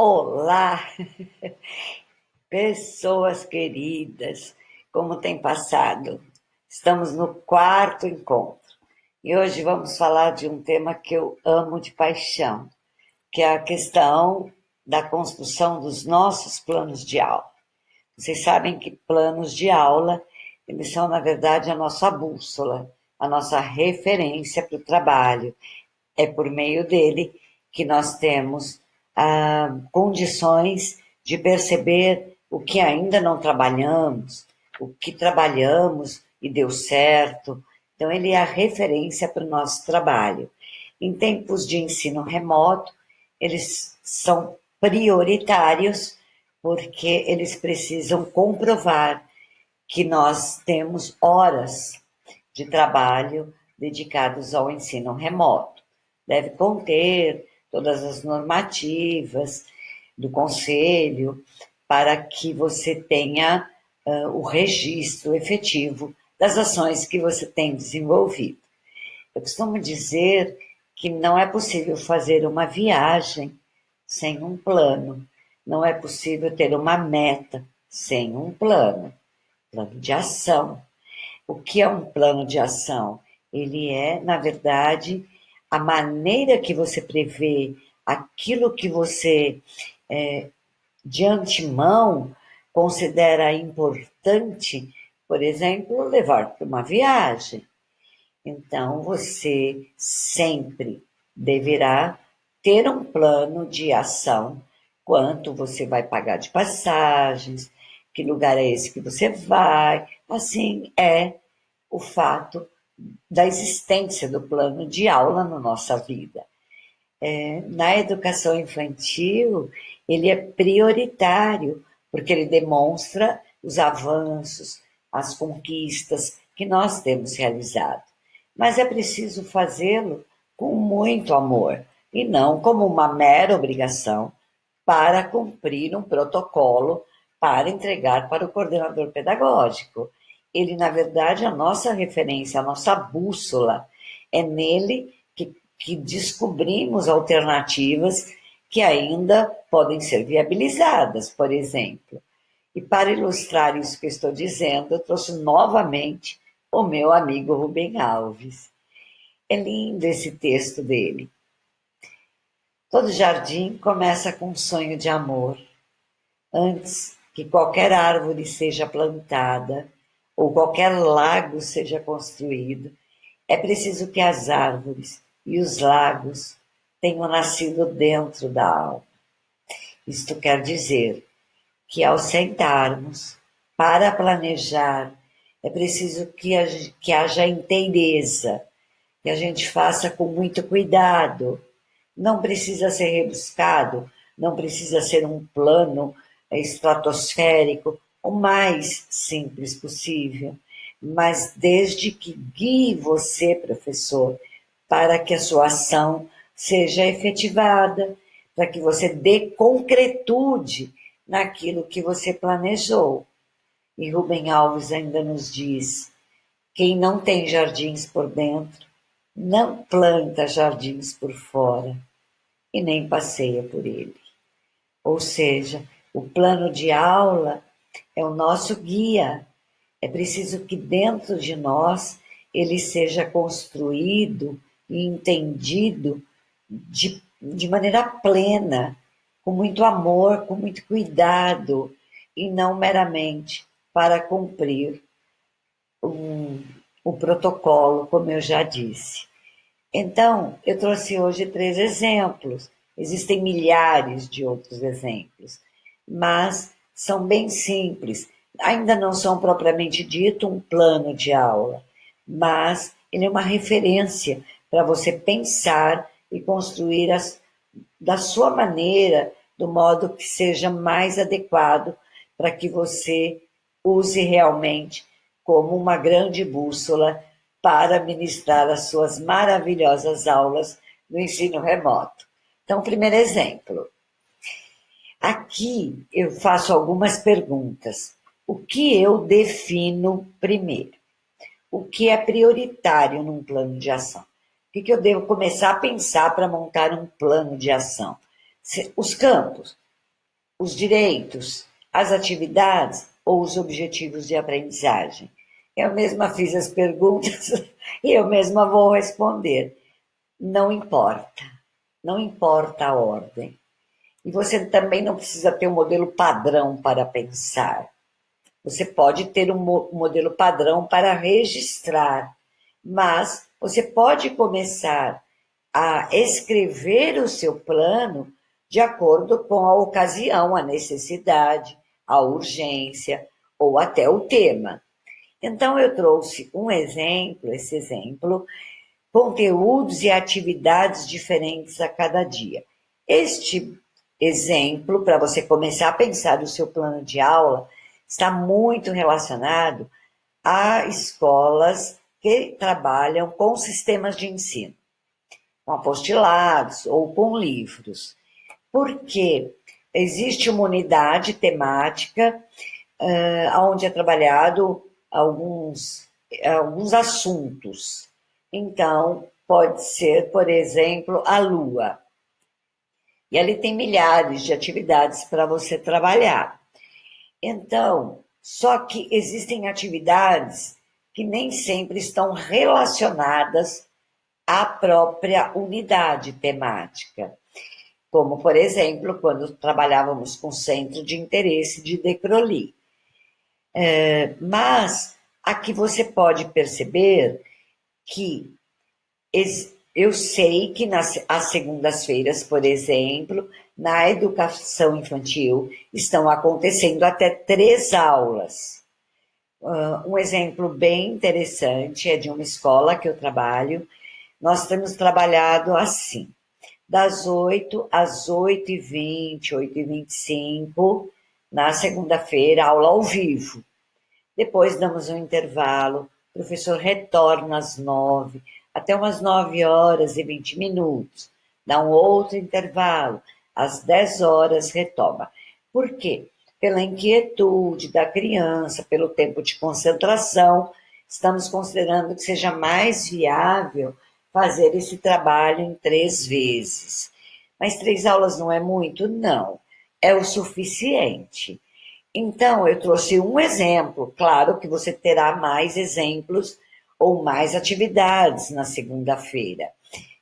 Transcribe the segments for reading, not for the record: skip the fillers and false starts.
Olá, pessoas queridas, como tem passado? Estamos no quarto encontro e hoje vamos falar de um tema que eu amo de paixão, que é a questão da construção dos nossos planos de aula. Vocês sabem que planos de aula, eles são, na verdade, a nossa bússola, a nossa referência para o trabalho. É por meio dele que nós temos condições de perceber o que ainda não trabalhamos, o que trabalhamos e deu certo. Então, ele é a referência para o nosso trabalho. Em tempos de ensino remoto, eles são prioritários porque eles precisam comprovar que nós temos horas de trabalho dedicados ao ensino remoto. Deve conter todas as normativas do conselho para que você tenha o registro efetivo das ações que você tem desenvolvido. Eu costumo dizer que não é possível fazer uma viagem sem um plano, não é possível ter uma meta sem um plano de ação. O que é um plano de ação? Ele é, na verdade, a maneira que você prevê aquilo que você, de antemão, considera importante, por exemplo, levar para uma viagem. Então, você sempre deverá ter um plano de ação. Quanto você vai pagar de passagens, que lugar é esse que você vai. Assim é o fato da existência do plano de aula na nossa vida. Na educação infantil, ele é prioritário, porque ele demonstra os avanços, as conquistas que nós temos realizado. Mas é preciso fazê-lo com muito amor e não como uma mera obrigação para cumprir um protocolo para entregar para o coordenador pedagógico. Ele, na verdade, é a nossa referência, a nossa bússola. É nele que descobrimos alternativas que ainda podem ser viabilizadas, por exemplo. E para ilustrar isso que eu estou dizendo, eu trouxe novamente o meu amigo Rubem Alves. É lindo esse texto dele. Todo jardim começa com um sonho de amor. Antes que qualquer árvore seja plantada ou qualquer lago seja construído, é preciso que as árvores e os lagos tenham nascido dentro da alma. Isto quer dizer que, ao sentarmos para planejar, é preciso que haja inteireza, que a gente faça com muito cuidado. Não precisa ser rebuscado, não precisa ser um plano estratosférico, o mais simples possível, mas desde que guie você, professor, para que a sua ação seja efetivada, para que você dê concretude naquilo que você planejou. E Rubem Alves ainda nos diz: quem não tem jardins por dentro, não planta jardins por fora e nem passeia por ele. Ou seja, o plano de aula é o nosso guia. É preciso que dentro de nós ele seja construído e entendido de maneira plena, com muito amor, com muito cuidado, e não meramente para cumprir o protocolo, como eu já disse. Então, eu trouxe hoje 3 exemplos. Existem milhares de outros exemplos, mas são bem simples. Ainda não são propriamente dito um plano de aula, mas ele é uma referência para você pensar e construir da sua maneira, do modo que seja mais adequado para que você use realmente como uma grande bússola para ministrar as suas maravilhosas aulas no ensino remoto. Então, primeiro exemplo. Aqui eu faço algumas perguntas. O que eu defino primeiro? O que é prioritário num plano de ação? O que eu devo começar a pensar para montar um plano de ação? Os campos. os direitos, as atividades ou os objetivos de aprendizagem? Eu mesma fiz as perguntas e eu mesma vou responder. Não importa, não importa a ordem. E você também não precisa ter um modelo padrão para pensar. Você pode ter um modelo padrão para registrar, mas você pode começar a escrever o seu plano de acordo com a ocasião, a necessidade, a urgência ou até o tema. Então, eu trouxe um exemplo, esse exemplo, conteúdos e atividades diferentes a cada dia. Este exemplo, para você começar a pensar o seu plano de aula, está muito relacionado a escolas que trabalham com sistemas de ensino, com apostilados ou com livros. Porque existe uma unidade temática onde é trabalhado alguns assuntos. Então, pode ser, por exemplo, a Lua. E ali tem milhares de atividades para você trabalhar. Então, só que existem atividades que nem sempre estão relacionadas à própria unidade temática. Como, por exemplo, quando trabalhávamos com o Centro de Interesse de Decroly. Mas aqui você pode perceber que eu sei que às segundas-feiras, por exemplo, na educação infantil, estão acontecendo até 3 aulas. Um exemplo bem interessante é de uma escola que eu trabalho. Nós temos trabalhado assim, das 8 às 8h20, 8h25, na segunda-feira, aula ao vivo. Depois damos um intervalo, o professor retorna às 9, até umas 9h20, dá um outro intervalo, às 10h retoma. Por quê? Pela inquietude da criança, pelo tempo de concentração, estamos considerando que seja mais viável fazer esse trabalho em 3 vezes. Mas 3 aulas não é muito? Não, é o suficiente. Então, eu trouxe um exemplo, claro que você terá mais exemplos ou mais atividades na segunda-feira.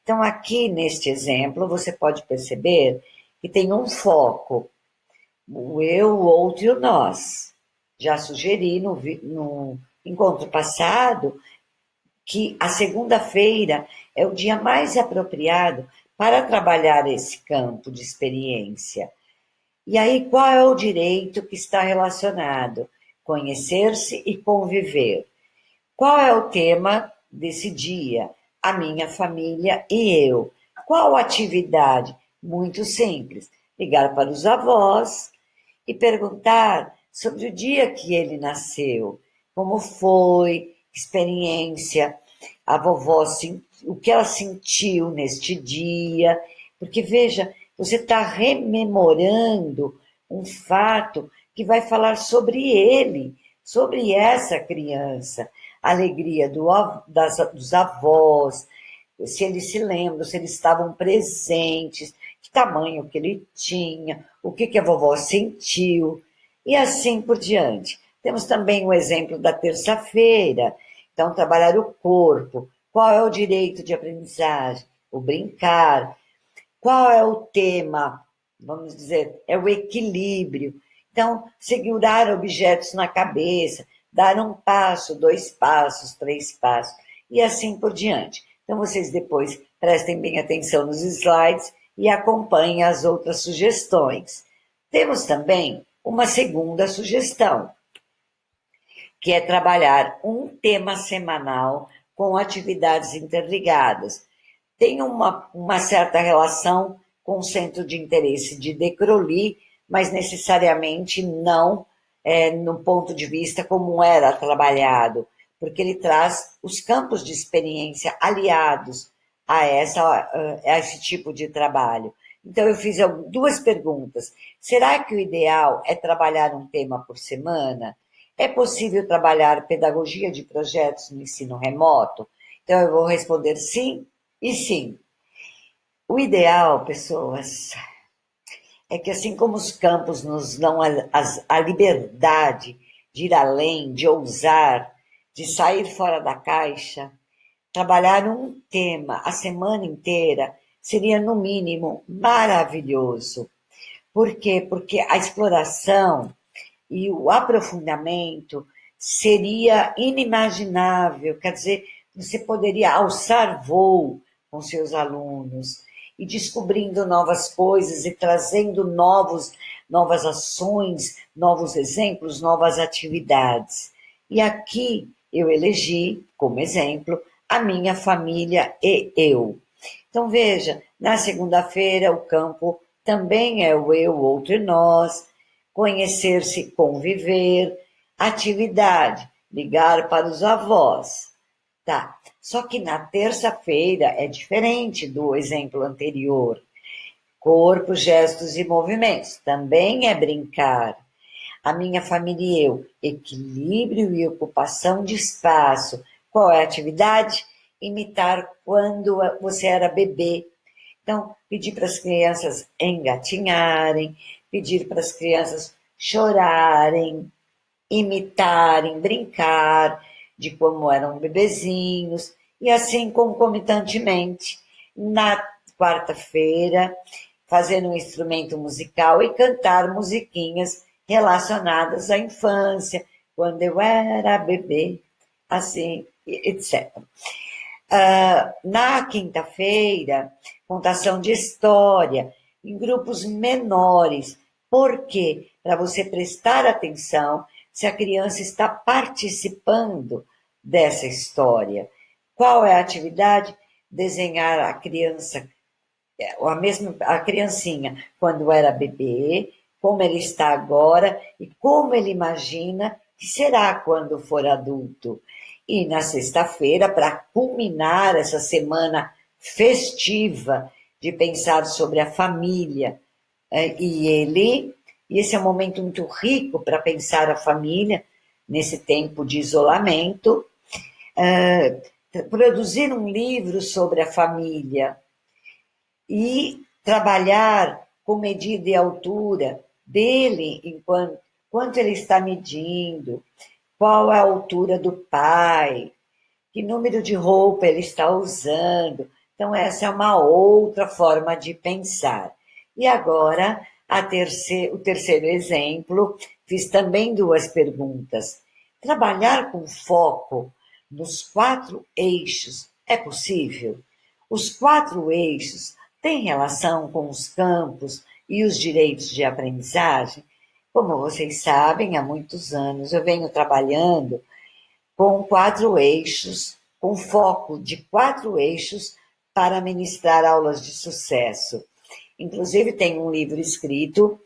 Então, aqui neste exemplo, você pode perceber que tem um foco, o eu, o outro e o nós. Já sugeri no encontro passado que a segunda-feira é o dia mais apropriado para trabalhar esse campo de experiência. E aí, qual é o direito que está relacionado? Conhecer-se e conviver. Qual é o tema desse dia? A minha família e eu. Qual atividade? Muito simples. Ligar para os avós e perguntar sobre o dia que ele nasceu. Como foi, experiência, a vovó, o que ela sentiu neste dia. Porque, veja, você está rememorando um fato que vai falar sobre ele, sobre essa criança. A alegria dos avós, se eles se lembram, se eles estavam presentes, que tamanho que ele tinha, o que a vovó sentiu, e assim por diante. Temos também o exemplo da terça-feira. Então, trabalhar o corpo. Qual é o direito de aprendizagem? O brincar. Qual é o tema? Vamos dizer, é o equilíbrio. Então, segurar objetos na cabeça, dar um passo, 2 passos, 3 passos, e assim por diante. Então, vocês depois prestem bem atenção nos slides e acompanhem as outras sugestões. Temos também uma segunda sugestão, que é trabalhar um tema semanal com atividades interligadas. Tem uma certa relação com o centro de interesse de Decroly, mas necessariamente não no ponto de vista como era trabalhado, porque ele traz os campos de experiência aliados a esse tipo de trabalho. Então, eu fiz 2 perguntas. Será que o ideal é trabalhar um tema por semana? É possível trabalhar pedagogia de projetos no ensino remoto? Então, eu vou responder sim e sim. O ideal, pessoas, é que assim como os campos nos dão a liberdade de ir além, de ousar, de sair fora da caixa, trabalhar um tema a semana inteira seria, no mínimo, maravilhoso. Por quê? Porque a exploração e o aprofundamento seria inimaginável. Quer dizer, você poderia alçar voo com seus alunos e descobrindo novas coisas e trazendo novas ações, novos exemplos, novas atividades. E aqui eu elegi como exemplo a minha família e eu. Então veja, na segunda-feira o campo também é o eu, outro e nós, conhecer-se, conviver, atividade, ligar para os avós. Tá. Só que na terça-feira é diferente do exemplo anterior. Corpo, gestos e movimentos. Também é brincar. A minha família e eu. Equilíbrio e ocupação de espaço. Qual é a atividade? Imitar quando você era bebê. Então, pedir para as crianças engatinharem, pedir para as crianças chorarem, imitarem, brincar de como eram bebezinhos, e assim concomitantemente, na quarta-feira, fazer um instrumento musical e cantar musiquinhas relacionadas à infância, quando eu era bebê, assim, etc. Na quinta-feira, contação de história, em grupos menores. Por quê? Para você prestar atenção se a criança está participando dessa história. Qual é a atividade? Desenhar a criança, a criancinha, quando era bebê, como ele está agora e como ele imagina que será quando for adulto. E na sexta-feira, para culminar essa semana festiva de pensar sobre a família, e esse é um momento muito rico para pensar a família nesse tempo de isolamento, produzir um livro sobre a família e trabalhar com medida e altura dele, enquanto quanto ele está medindo, qual a altura do pai, que número de roupa ele está usando. Então, essa é uma outra forma de pensar. E agora, o terceiro exemplo, fiz também duas perguntas. Trabalhar com foco nos 4 eixos é possível? Os 4 eixos têm relação com os campos e os direitos de aprendizagem? Como vocês sabem, há muitos anos eu venho trabalhando com 4 eixos, com foco de 4 eixos para ministrar aulas de sucesso. Inclusive, tem um livro escrito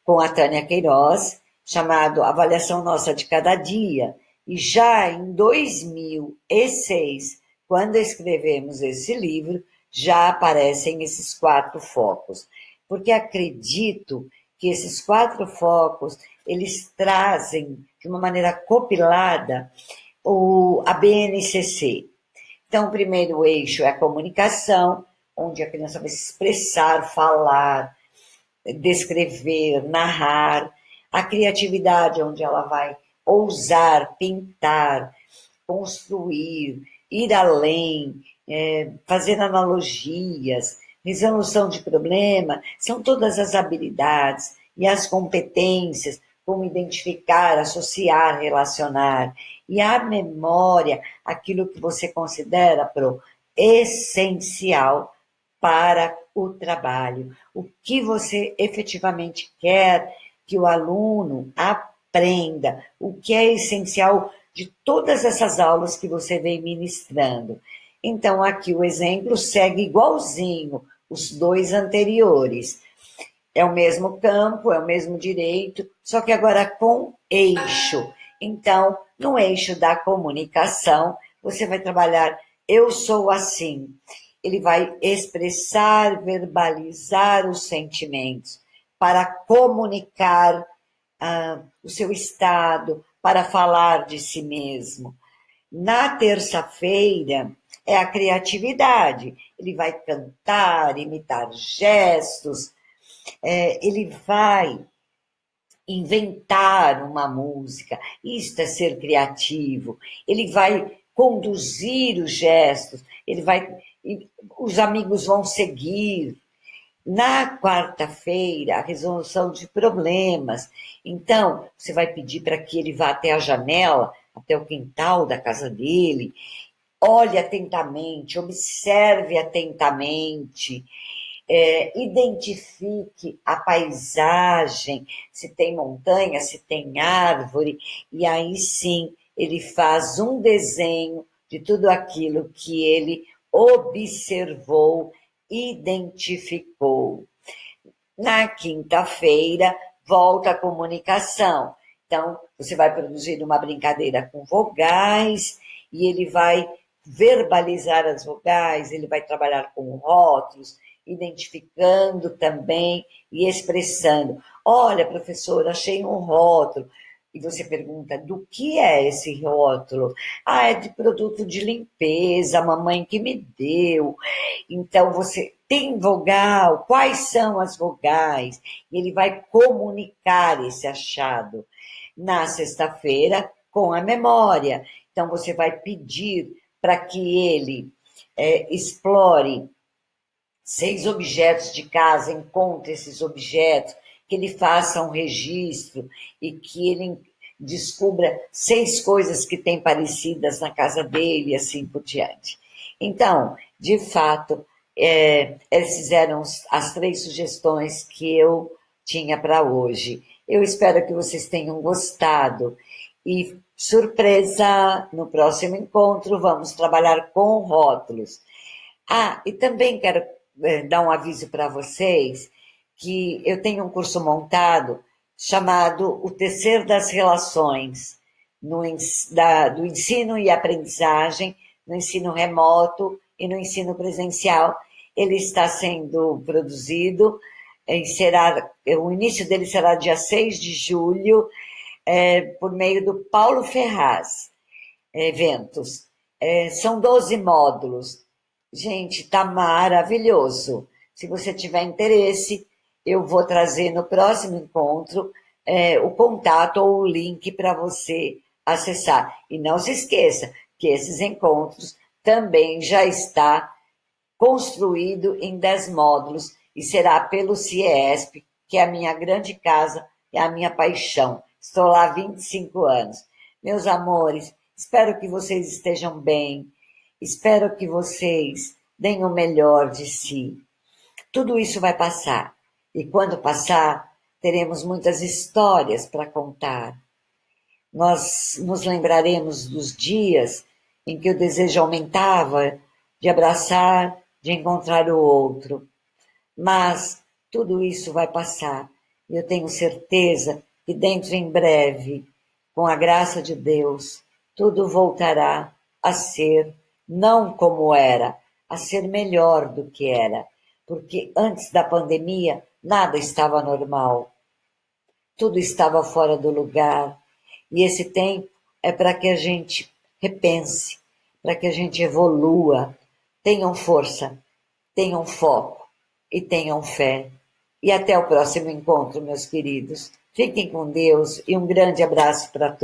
com a Tânia Queiroz, chamado Avaliação Nossa de Cada Dia. E já em 2006, quando escrevemos esse livro, já aparecem esses 4 focos. Porque acredito que esses 4 focos, eles trazem, de uma maneira compilada, a BNCC. Então, o primeiro eixo é a comunicação, onde a criança vai se expressar, falar, descrever, narrar. A criatividade, onde ela vai ousar, pintar, construir, ir além, fazer analogias, resolução de problema, são todas as habilidades e as competências, como identificar, associar, relacionar. E a memória, aquilo que você considera, essencial para o trabalho. O que você efetivamente quer que o aluno aprenda, o que é essencial de todas essas aulas que você vem ministrando. Então, aqui o exemplo segue igualzinho os 2 anteriores. É o mesmo campo, é o mesmo direito, só que agora com eixo. Então, no eixo da comunicação, você vai trabalhar eu sou assim. Ele vai expressar, verbalizar os sentimentos para comunicar o seu estado, para falar de si mesmo. Na terça-feira é a criatividade. Ele vai cantar, imitar gestos, ele vai inventar uma música, isto é ser criativo, ele vai conduzir os gestos, os amigos vão seguir. Na quarta-feira, a resolução de problemas. Então, você vai pedir para que ele vá até a janela, até o quintal da casa dele, olhe atentamente, observe atentamente, identifique a paisagem, se tem montanha, se tem árvore, e aí sim ele faz um desenho de tudo aquilo que ele observou, identificou. Na quinta-feira, volta a comunicação. Então, você vai produzir uma brincadeira com vogais e ele vai verbalizar as vogais, ele vai trabalhar com rótulos, identificando também e expressando. Olha, professor, achei um rótulo. E você pergunta, do que é esse rótulo? Ah, é de produto de limpeza, a mamãe que me deu. Então, você tem vogal, quais são as vogais? E ele vai comunicar esse achado na sexta-feira com a memória. Então, você vai pedir para que ele explore 6 objetos de casa, encontre esses objetos, que ele faça um registro e que ele descubra 6 coisas que tem parecidas na casa dele e assim por diante. Então, de fato, eles fizeram as 3 sugestões que eu tinha para hoje. Eu espero que vocês tenham gostado. E, surpresa, no próximo encontro vamos trabalhar com rótulos. Ah, e também quero dar um aviso para vocês que eu tenho um curso montado chamado O Tecer das Relações, do ensino e aprendizagem, no ensino remoto e no ensino presencial. Ele está sendo produzido, o início dele será dia 6 de julho, por meio do Paulo Ferraz Eventos. São 12 módulos. Gente, tá maravilhoso. Se você tiver interesse, eu vou trazer no próximo encontro o contato ou o link para você acessar. E não se esqueça que esses encontros também já está construído em 10 módulos e será pelo CIESP, que é a minha grande casa e a minha paixão. Estou lá há 25 anos. Meus amores, espero que vocês estejam bem, espero que vocês deem o melhor de si. Tudo isso vai passar, e quando passar, teremos muitas histórias para contar. Nós nos lembraremos dos dias em que o desejo aumentava de abraçar, de encontrar o outro. Mas tudo isso vai passar, e eu tenho certeza que dentro em breve, com a graça de Deus, tudo voltará a ser não como era, a ser melhor do que era, porque antes da pandemia nada estava normal, tudo estava fora do lugar, e esse tempo é para que a gente repense, para que a gente evolua, tenham força, tenham foco e tenham fé. E até o próximo encontro, meus queridos. Fiquem com Deus e um grande abraço para todos.